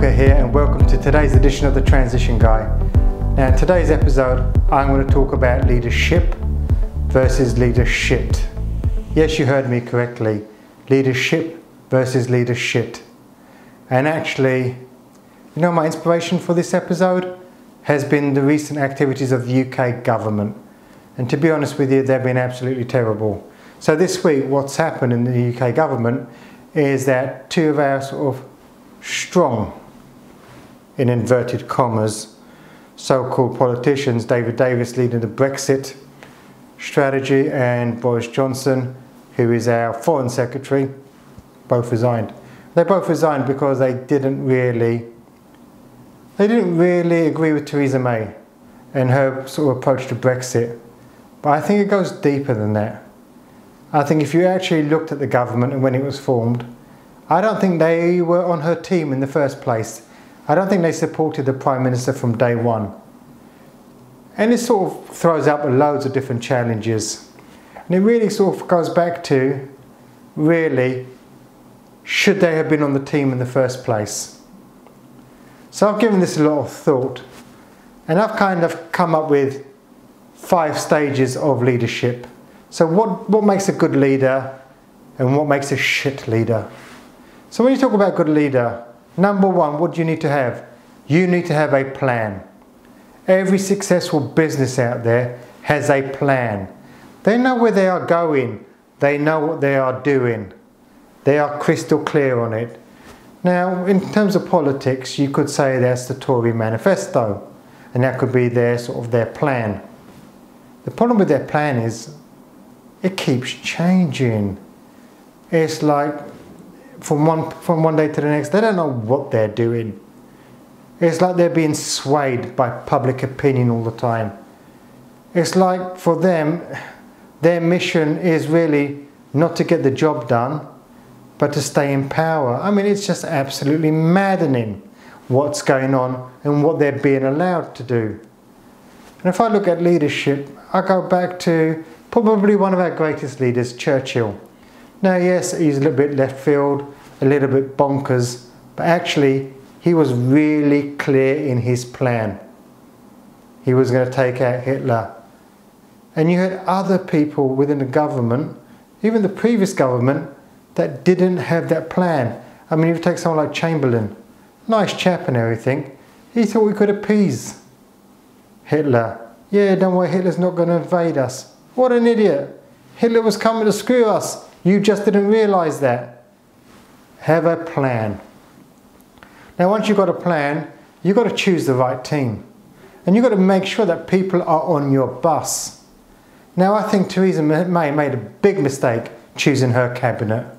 Boolkah here, and welcome to today's edition of The Transition Guy. Now in today's episode I'm going to talk about leadership versus leadership. Yes, you heard me correctly. Leadership versus leadership. And actually, you know, my inspiration for this episode has been the recent activities of the UK government. And to be honest with you, they've been absolutely terrible. So this week what's happened in the UK government is that two of our sort of strong, in inverted commas, so-called politicians, David Davis leading the Brexit strategy and Boris Johnson, who is our Foreign Secretary, both resigned. They both resigned because they didn't really agree with Theresa May and her sort of approach to Brexit. But I think it goes deeper than that. I think if you actually looked at the government and when it was formed, I don't think they were on her team in the first place. I don't think they supported the Prime Minister from day one. And it sort of throws up loads of different challenges. And it really sort of goes back to, really, should they have been on the team in the first place? So I've given this a lot of thought. And I've kind of come up with 5 stages of leadership. So what makes a good leader and what makes a shit leader? So when you talk about good leader, number one, what do you need to have? You need to have a plan. Every successful business out there has a plan. They know where they are going. They know what they are doing. They are crystal clear on it. Now, in terms of politics, you could say that's the Tory manifesto, and that could be their sort of their plan. The problem with their plan is it keeps changing. It's like from one day to the next, they don't know what they're doing. It's like they're being swayed by public opinion all the time. It's like for them, their mission is really not to get the job done, but to stay in power. I mean, it's just absolutely maddening what's going on and what they're being allowed to do. And if I look at leadership, I go back to probably one of our greatest leaders, Churchill. Now, yes, he's a little bit left field, a little bit bonkers, but actually he was really clear in his plan. He was going to take out Hitler. And you had other people within the government, even the previous government, that didn't have that plan. I mean, if you take someone like Chamberlain, nice chap and everything, he thought we could appease Hitler. Yeah, don't worry, Hitler's not going to invade us. What an idiot. Hitler was coming to screw us. You just didn't realise that. Have a plan. Now once you've got a plan, you've got to choose the right team. And you've got to make sure that people are on your bus. Now I think Theresa May made a big mistake choosing her cabinet.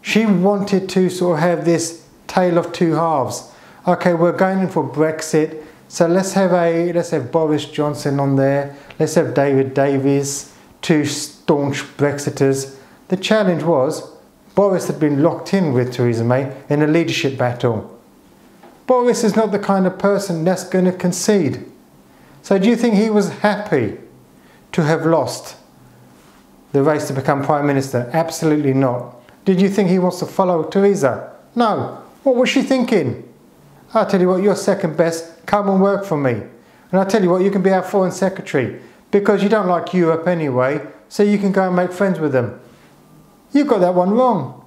She wanted to sort of have this tale of two halves. Okay, we're going in for Brexit, so let's have Boris Johnson on there, let's have David Davis, two staunch Brexiters. The challenge was, Boris had been locked in with Theresa May in a leadership battle. Boris is not the kind of person that's going to concede. So do you think he was happy to have lost the race to become Prime Minister? Absolutely not. Did you think he wants to follow Theresa? No. What was she thinking? I'll tell you what, you're second best, come and work for me. And I'll tell you what, you can be our Foreign Secretary because you don't like Europe anyway, so you can go and make friends with them. You got that one wrong.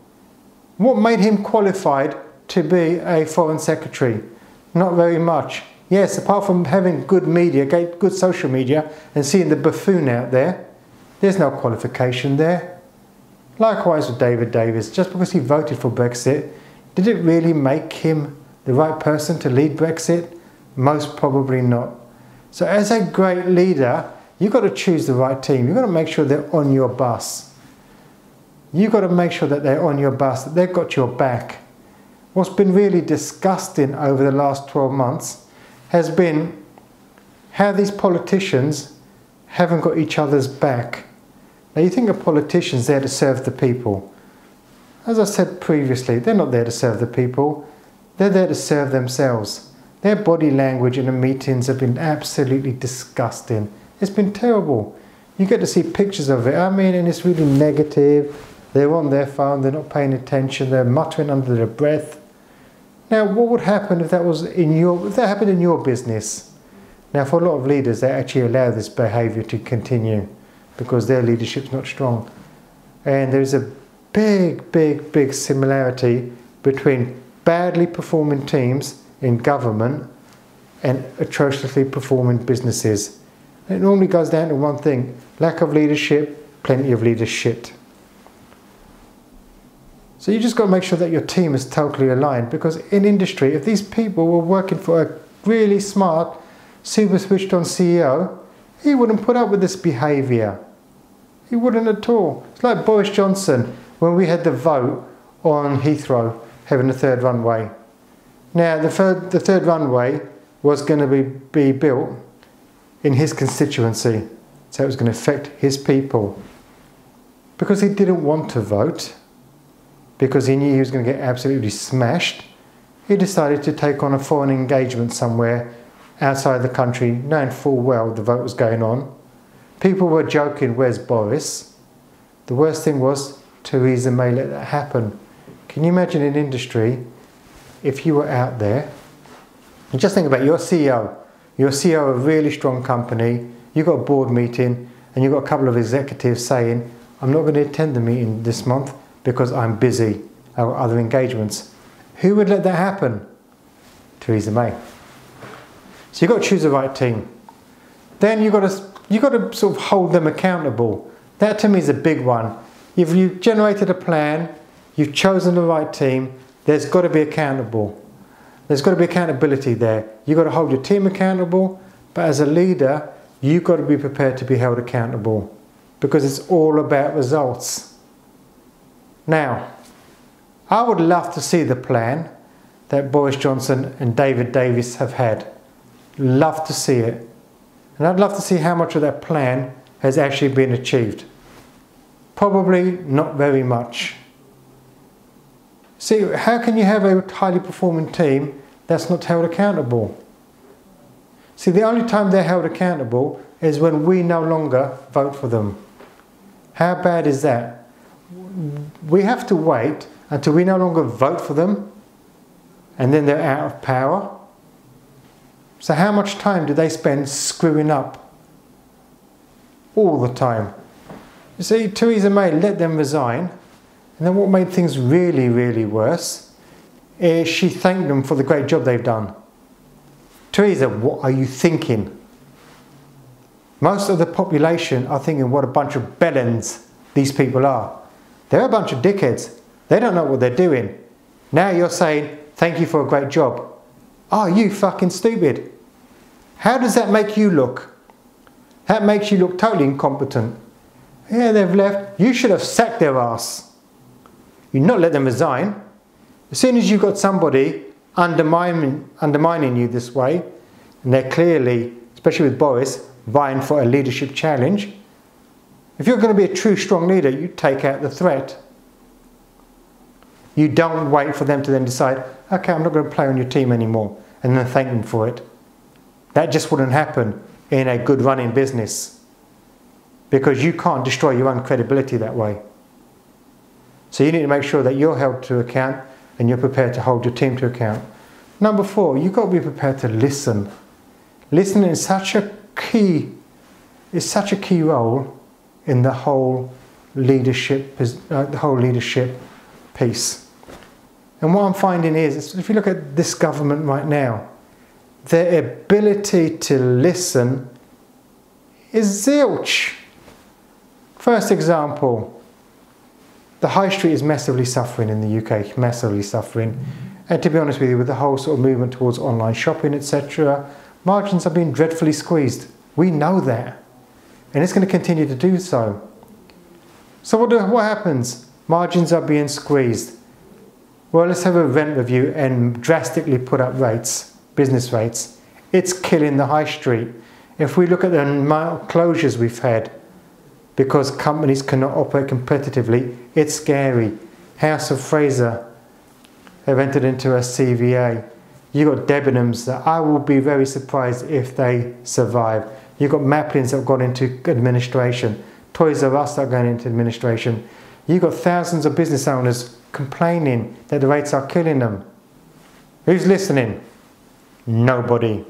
What made him qualified to be a Foreign Secretary? Not very much. Yes, apart from having good media, good social media, and seeing the buffoon out there, there's no qualification there. Likewise with David Davis, just because he voted for Brexit, did it really make him the right person to lead Brexit? Most probably not. So as a great leader, you've got to choose the right team. You've got to make sure they're on your bus. You've got to make sure that they're on your bus, that they've got your back. What's been really disgusting over the last 12 months has been how these politicians haven't got each other's back. Now you think a politician's there to serve the people. As I said previously, they're not there to serve the people. They're there to serve themselves. Their body language in the meetings have been absolutely disgusting. It's been terrible. You get to see pictures of it, I mean, and it's really negative. They're on their phone, they're not paying attention, they're muttering under their breath. Now, what would happen if that happened in your business? Now, for a lot of leaders, they actually allow this behaviour to continue because their leadership's not strong. And there's a big similarity between badly performing teams in government and atrociously performing businesses. And it normally goes down to one thing: lack of leadership, plenty of leadership. So you just got to make sure that your team is totally aligned, because in industry, if these people were working for a really smart, super switched on CEO, he wouldn't put up with this behaviour. He wouldn't at all. It's like Boris Johnson when we had the vote on Heathrow having the third runway. Now the third runway was going to be built in his constituency, so it was going to affect his people. Because he didn't want to vote, because he knew he was going to get absolutely smashed, he decided to take on a foreign engagement somewhere outside the country, knowing full well the vote was going on. People were joking, where's Boris? The worst thing was Theresa May let that happen. Can you imagine in industry, if you were out there, and just think about your CEO of a really strong company, you've got a board meeting and you've got a couple of executives saying, I'm not going to attend the meeting this month because I'm busy, I've got other engagements. Who would let that happen? Theresa May. So you've got to choose the right team. Then you've got to sort of hold them accountable. That to me is a big one. If you've generated a plan, you've chosen the right team, there's got to be accountable. There's got to be accountability there. You've got to hold your team accountable, but as a leader, you've got to be prepared to be held accountable, because it's all about results. Now, I would love to see the plan that Boris Johnson and David Davis have had. Love to see it. And I'd love to see how much of that plan has actually been achieved. Probably not very much. See, how can you have a highly performing team that's not held accountable? See, the only time they're held accountable is when we no longer vote for them. How bad is that? We have to wait until we no longer vote for them and then they're out of power. So how much time do they spend screwing up? All the time. You see, Theresa May let them resign, and then what made things really worse is she thanked them for the great job they've done. Theresa, what are you thinking? Most of the population are thinking what a bunch of bellends these people are. They're a bunch of dickheads. They don't know what they're doing. Now you're saying, thank you for a great job. Oh, you fucking stupid. How does that make you look? That makes you look totally incompetent. Yeah, they've left. You should have sacked their ass. You not let them resign. As soon as you've got somebody undermining you this way, and they're clearly, especially with Boris, vying for a leadership challenge, if you're going to be a true strong leader, you take out the threat. You don't wait for them to then decide, okay, I'm not going to play on your team anymore, and then thank them for it. That just wouldn't happen in a good running business, because you can't destroy your own credibility that way. So you need to make sure that you're held to account and you're prepared to hold your team to account. Number 4, you've got to be prepared to listen. Listening is such a key role in the whole leadership piece. And what I'm finding is, if you look at this government right now, their ability to listen is zilch. First example, the high street is massively suffering in the UK, massively suffering. And to be honest with you, with the whole sort of movement towards online shopping, etc., margins have been dreadfully squeezed. We know that. And it's going to continue to do so. So what happens? Margins are being squeezed. Well, let's have a rent review and drastically put up rates, business rates. It's killing the high street. If we look at the amount of closures we've had because companies cannot operate competitively, it's scary. House of Fraser have entered into a CVA. You've got Debenhams that I will be very surprised if they survive. You've got Maplin's that have gone into administration. Toys R Us that are going into administration. You've got thousands of business owners complaining that the rates are killing them. Who's listening? Nobody.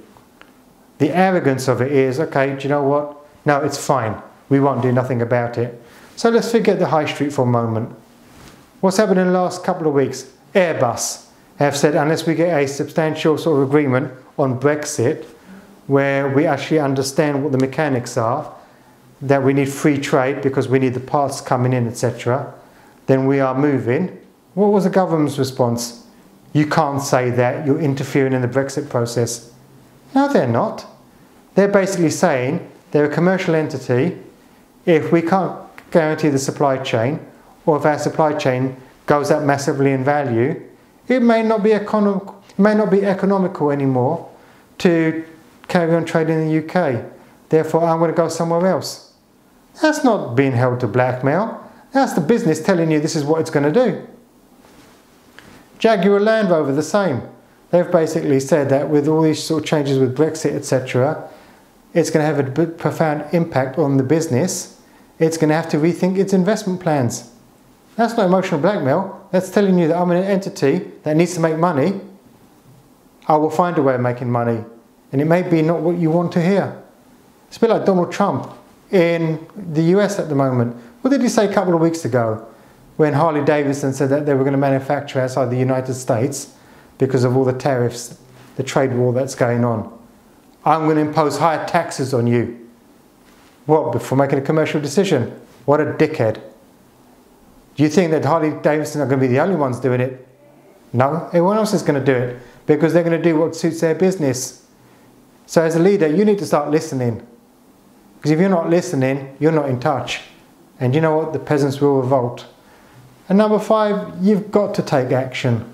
The arrogance of it is, okay, do you know what? No, it's fine. We won't do nothing about it. So let's forget the high street for a moment. What's happened in the last couple of weeks? Airbus have said unless we get a substantial sort of agreement on Brexit, where we actually understand what the mechanics are, that we need free trade because we need the parts coming in, etc., then we are moving. What was the government's response? You can't say that, you're interfering in the Brexit process. No, they're not. They're basically saying they're a commercial entity. If we can't guarantee the supply chain, or if our supply chain goes up massively in value, it may not be economical anymore to carry on trading in the UK. Therefore, I'm going to go somewhere else. That's not being held to blackmail. That's the business telling you this is what it's going to do. Jaguar Land Rover, the same. They've basically said that with all these sort of changes with Brexit, etc., it's going to have a profound impact on the business. It's going to have to rethink its investment plans. That's not emotional blackmail. That's telling you that I'm an entity that needs to make money. I will find a way of making money. And it may be not what you want to hear. It's a bit like Donald Trump in the US at the moment. What did he say a couple of weeks ago when Harley Davidson said that they were going to manufacture outside the United States because of all the tariffs, the trade war that's going on? I'm going to impose higher taxes on you. What, before making a commercial decision? What a dickhead. Do you think that Harley Davidson are going to be the only ones doing it? No, everyone else is going to do it because they're going to do what suits their business. So as a leader, you need to start listening. Because if you're not listening, you're not in touch. And you know what? The peasants will revolt. And number 5, you've got to take action.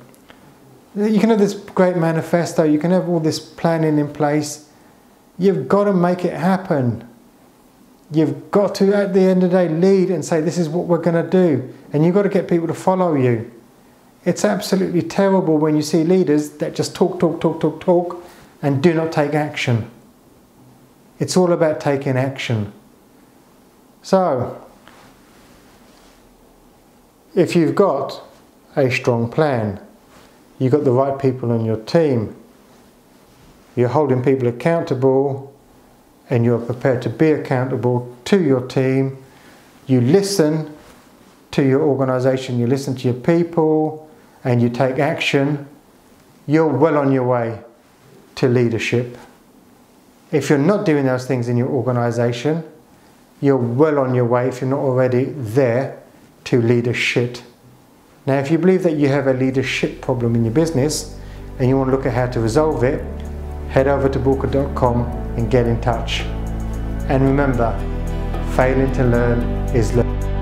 You can have this great manifesto, you can have all this planning in place. You've got to make it happen. You've got to, at the end of the day, lead and say, this is what we're going to do. And you've got to get people to follow you. It's absolutely terrible when you see leaders that just talk, and do not take action. It's all about taking action. So, if you've got a strong plan, you've got the right people on your team, you're holding people accountable, and you're prepared to be accountable to your team, you listen to your organisation, you listen to your people, and you take action, you're well on your way to leadership. If you're not doing those things in your organisation, you're well on your way, if you're not already there, to leadership. Now, if you believe that you have a leadership problem in your business and you want to look at how to resolve it, head over to Boolkah.com and get in touch. And remember, failing to learn is learning.